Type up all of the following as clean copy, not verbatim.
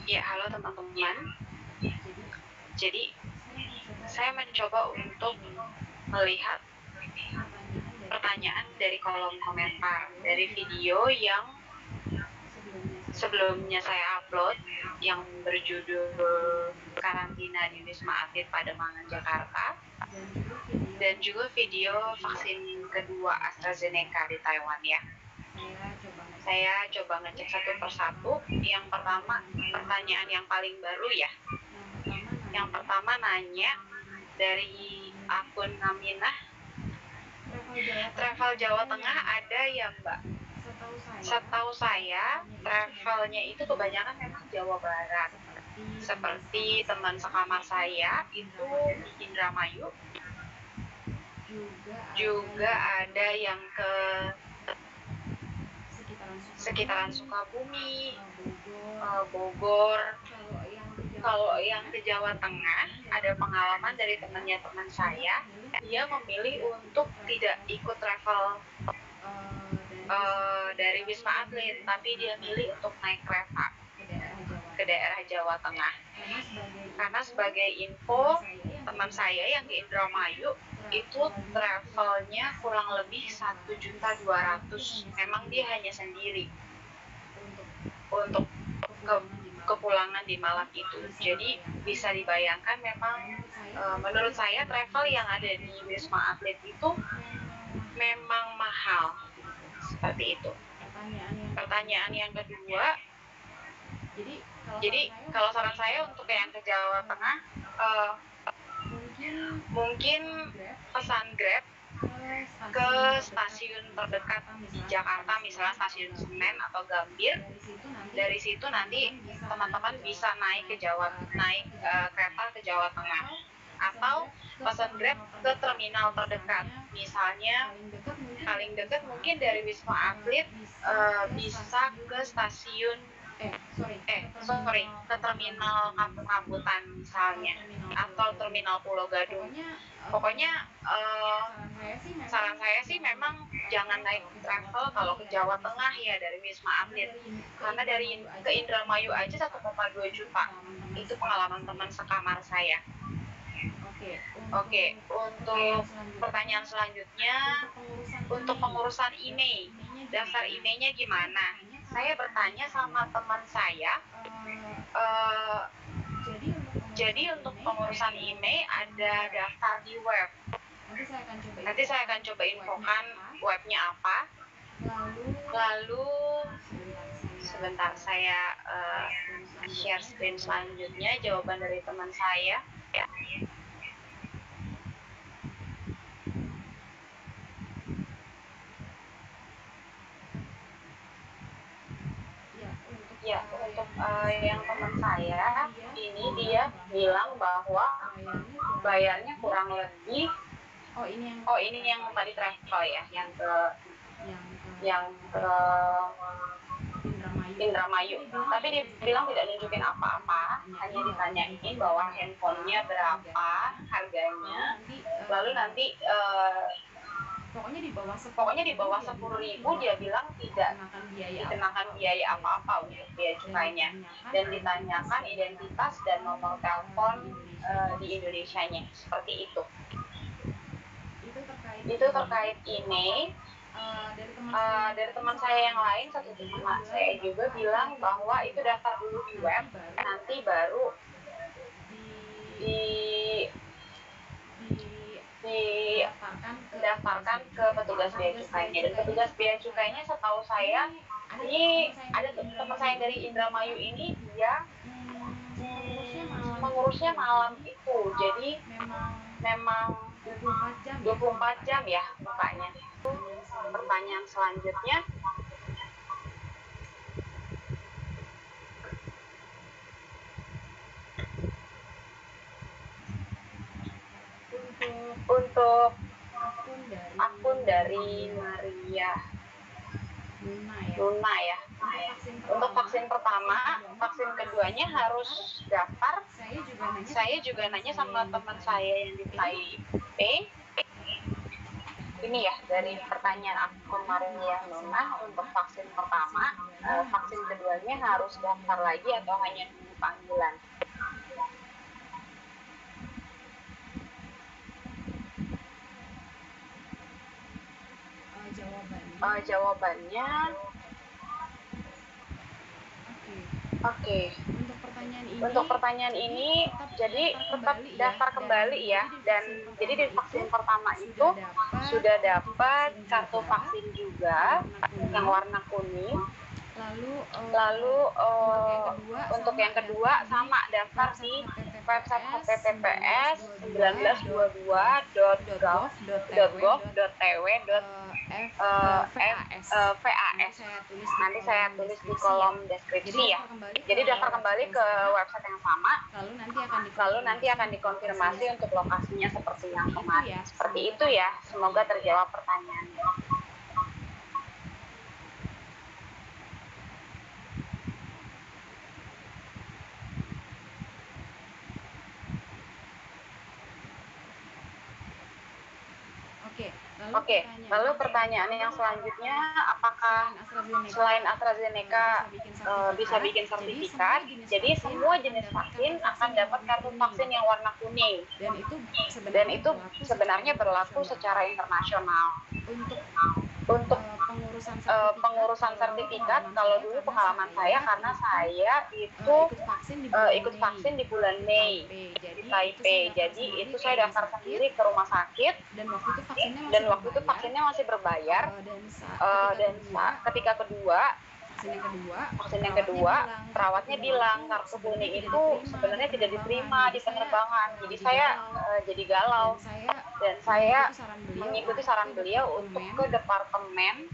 Ya, halo teman-teman. Jadi, saya mencoba untuk melihat pertanyaan dari kolom komentar dari video yang sebelumnya saya upload yang berjudul Karantina di Wisma Atlet Pademangan, Jakarta, dan juga video vaksin kedua AstraZeneca di Taiwan ya. Saya coba ngecek satu persatu. Yang pertama, pertanyaan yang paling baru ya. Yang pertama nanya dari akun Naminah, travel Jawa Tengah ada ya Mbak? Setahu saya travelnya itu kebanyakan memang Jawa Barat. Seperti teman sekamar saya itu di Indramayu, juga ada yang ke sekitaran Sukabumi, Bogor. Kalau yang ke Jawa Tengah, ada pengalaman dari teman saya, dia memilih untuk tidak ikut travel dari Wisma Atlet, tapi dia milih untuk naik kereta ke daerah Jawa Tengah. Karena sebagai info, teman saya yang di Indramayu itu travelnya kurang lebih 1.200.000. Memang dia hanya sendiri untuk kepulangan di malam itu. Jadi bisa dibayangkan memang menurut saya travel yang ada di Wisma Atlet itu memang mahal. Seperti itu. Pertanyaan yang kedua, jadi kalau saran saya untuk yang ke Jawa Tengah, mungkin pesan Grab ke stasiun terdekat di Jakarta, misalnya stasiun Senen atau Gambir. Dari situ nanti teman-teman bisa naik kereta ke Jawa Tengah, atau pesan Grab ke terminal terdekat. Misalnya paling dekat mungkin dari Wisma Atlet bisa ke stasiun ke terminal Kampung Rambutan misalnya, atau terminal Pulau Gadung. Pokoknya saran saya sih memang jangan naik travel kalau ke Jawa Tengah ya dari Wisma Atlet, karena dari ke Indramayu aja 1,2 juta. Itu pengalaman teman sekamar saya. Oke, untuk pertanyaan selanjutnya, untuk pengurusan IMEI, daftar IMEI-nya gimana? Saya bertanya sama teman saya, jadi untuk pengurusan IMEI ada daftar di web. Nanti saya akan coba infokan webnya apa. Lalu sebentar saya share screen selanjutnya jawaban dari teman saya. Ya, untuk yang teman saya ini dia bilang bahwa bayarnya kurang lebih, ini yang tadi travel ya, yang ke Indramayu. Tapi dia bilang tidak nunjukin apa-apa, hanya ditanyain bahwa handphonenya berapa harganya. Lalu nanti pokoknya di bawah 10.000 dia bilang tidak dikenakan biaya apa-apa untuk biaya cukainya, dan ditanyakan identitas dan nomor telepon di Indonesianya, seperti itu. Itu terkait ini. Dari teman saya yang lain, satu teman saya juga bilang bahwa itu daftar dulu di web, nanti baru didaftarkan ke petugas bea cukainya. Dan petugas bea cukainya setahu saya, ini ada teman saya dari Indramayu ini, dia mengurusnya malam itu, jadi memang 24 jam ya bukanya. Pertanyaan selanjutnya, untuk akun dari Maria Luna ya. Untuk vaksin pertama, vaksin keduanya harus daftar. Saya juga nanya sama teman saya yang di Taipei. Ini ya, dari pertanyaan akun Maria Luna, untuk vaksin pertama, vaksin keduanya harus daftar lagi atau hanya panggilan. Jawabannya oke. Untuk pertanyaan ini jadi tetap daftar kembali ya, dan jadi di vaksin pertama itu sudah dapat kartu vaksin juga yang warna kuning. Lalu untuk yang kedua sama daftar di website https 1922.gov.tw.vas. Nanti saya tulis di kolom deskripsi ya. Jadi daftar kembali ke website yang sama, lalu nanti akan dikonfirmasi untuk lokasinya seperti yang kemarin. Seperti itu ya, semoga terjawab pertanyaannya. Oke, lalu pertanyaan yang selanjutnya, apakah selain AstraZeneca bisa bikin sertifikat? Jadi semua jenis vaksin akan dapat kartu vaksin yang warna kuning, dan itu sebenarnya berlaku secara internasional. Untuk pengurusan sertifikat, kalau dulu pengalaman saya, karena saya itu ikut vaksin di bulan Mei di Taipei, jadi itu saya daftar sendiri ke rumah sakit, dan waktu itu vaksinnya masih berbayar, dan ketika vaksin yang kedua perawatnya bilang kartu kuning itu sebenarnya tidak diterima di penerbangan. Jadi saya jadi galau, dan saya mengikuti saran beliau untuk ke departemen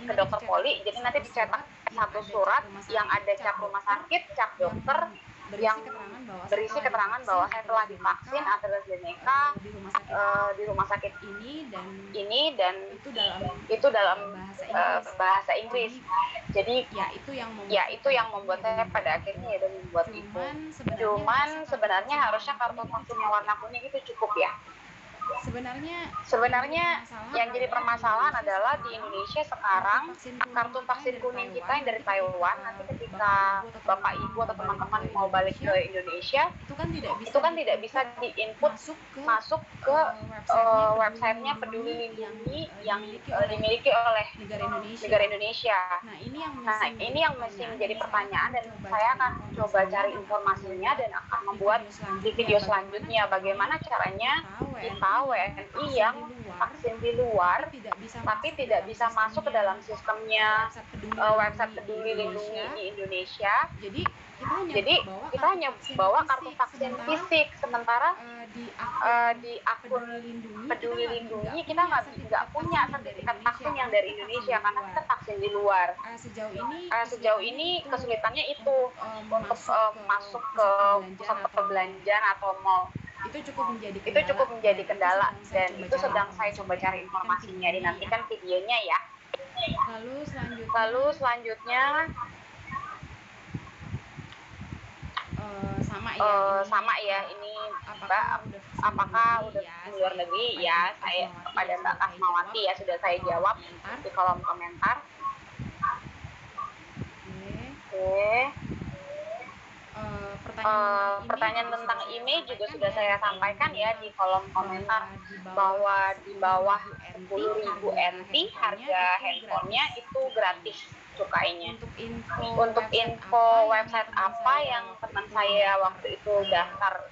ke dokter poli. Jadi nanti dicetak satu surat yang ada cap rumah sakit, cap dokter, yang berisi keterangan bahwa saya telah divaksin AstraZeneca di rumah sakit ini, dan itu dalam bahasa Inggris. Jadi ya itu yang membuat saya pada akhirnya dan membuat itu. Cuman sebenarnya harusnya kartu vaksin yang warna kuning itu cukup ya. Sebenarnya yang jadi permasalahan adalah di Indonesia sekarang kartu vaksin kuning kita yang dari Taiwan, nanti ketika Bapak Ibu atau teman-teman mau balik ke Indonesia, itu kan tidak bisa diinput masuk ke websitenya Peduli Lindungi yang dimiliki oleh negara Indonesia. Nah, ini yang mesti menjadi pertanyaan, dan saya akan coba cari informasinya dan akan membuat di video selanjutnya bagaimana caranya kita WNI yang vaksin di luar tapi tidak bisa masuk ke dalam sistemnya website Peduli Lindungi di Indonesia. Jadi kita hanya bawa kartu vaksin fisik, sementara di akun Peduli Lindungi kita nggak punya sertifikat vaksin yang dari Indonesia karena kita vaksin di luar. Sejauh ini kesulitannya itu untuk masuk ke pusat perbelanjaan atau mall. Itu cukup menjadi kendala, dan itu sedang saya coba cari informasinya. Dinantikan videonya ya. Lalu selanjutnya sama ya, ini Mbak, apakah udah di luar negeri? Ya, saya kepada Mbak Kasmawati ya sudah saya jawab di kolom komentar. Oke. Pertanyaan tentang email juga sudah saya sampaikan ya di kolom komentar, bahwa di bawah 10.000 NT harga handphonenya itu gratis cukainya. Untuk info website apa yang teman saya waktu itu daftar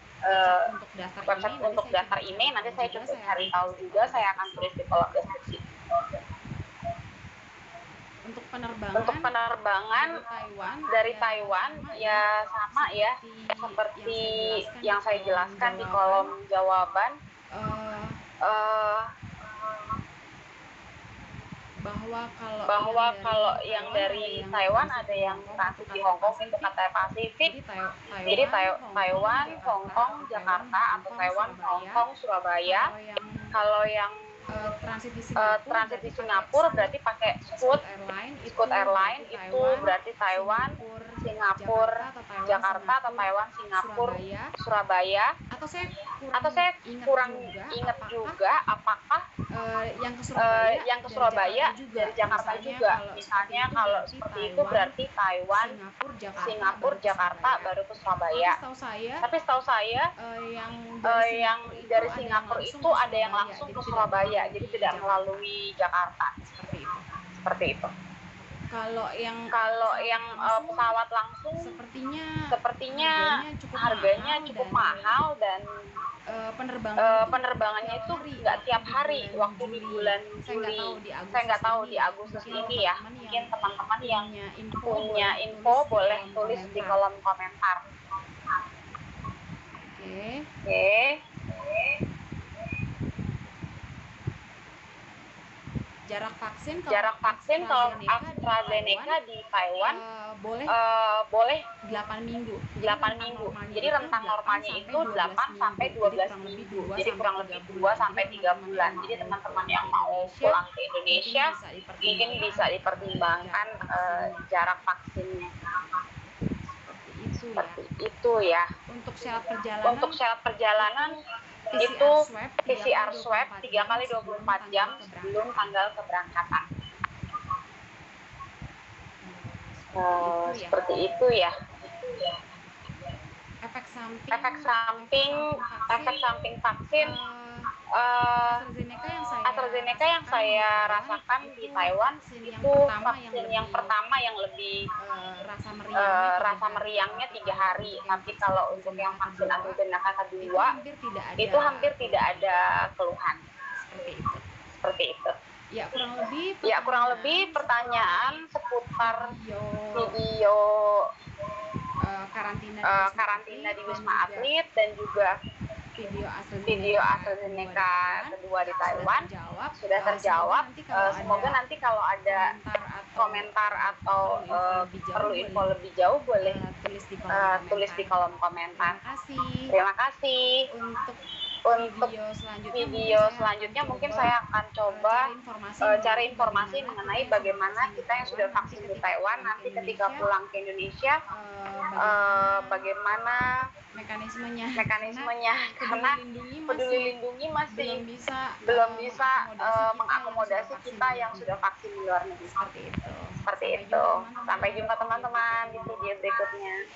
website untuk daftar email, nanti saya coba cari tahu juga, saya akan tulis di kolom deskripsi. Untuk penerbangan dari Taiwan ya sama ya, seperti yang saya jelaskan di kolom jawaban, bahwa kalau yang dari Taiwan ada yang transit di Hong Kong itu Cathay Pacific. Jadi Taiwan, Hong Kong, Jakarta, atau Taiwan, Hong Kong, Surabaya. Kalau yang transit di Singapura berarti pakai Scoot Airline, itu berarti Taiwan, Singapura, Jakarta, atau Taiwan, Singapura, Surabaya. Atau saya kurang ingat juga apakah yang ke Surabaya yang ke dari Surabaya Jakarta juga. dari Jakarta juga. Misalnya kalau seperti itu berarti Taiwan, Singapura, Jakarta, baru ke Surabaya. Tapi setahu saya yang yang dari Singapura itu itu ada yang langsung ke Surabaya, jadi tidak melalui Jakarta. Seperti itu. Kalau yang pesawat langsung sepertinya harganya cukup mahal dan penerbangannya itu nggak tiap hari waktu di bulan Juli. Saya nggak tahu di Agustus ini ya. Mungkin teman-teman yang punya info boleh tulis di kolom komentar. Oke. Jarak vaksin kalau AstraZeneca di Taiwan boleh 8 minggu. Jadi rentang normalnya itu 8 sampai 12 minggu. Jadi kurang lebih 2 sampai 3 bulan. Jadi teman-teman yang mau pulang ke Indonesia mungkin bisa dipertimbangkan jarak vaksinnya. Seperti itu ya. Untuk syarat perjalanan itu PCR swab 3 kali 24 jam sebelum tanggal keberangkatan. Seperti itu ya. Efek samping vaksin AstraZeneca yang saya rasakan di Taiwan itu vaksin yang pertama yang lebih rasa meriangnya 3 hari. Tapi kalau untuk yang vaksin AstraZeneca kedua itu hampir tidak ada keluhan. Seperti itu. Ya, kurang lebih pertanyaan seputar video karantina di Wisma Atlet dan juga video AstraZeneca kedua di Taiwan sudah terjawab. Semoga nanti kalau ada komentar atau perlu info lebih jauh boleh tulis di kolom komentar. Terima kasih. Untuk video selanjutnya mungkin saya akan coba cari informasi mengenai bagaimana kita yang sudah vaksin di Taiwan nanti ketika pulang ke Indonesia bagaimana mekanismenya karena Peduli Lindungi masih belum bisa mengakomodasi kita yang sudah vaksin di luar negeri. Seperti itu. Sampai jumpa teman-teman di video berikutnya.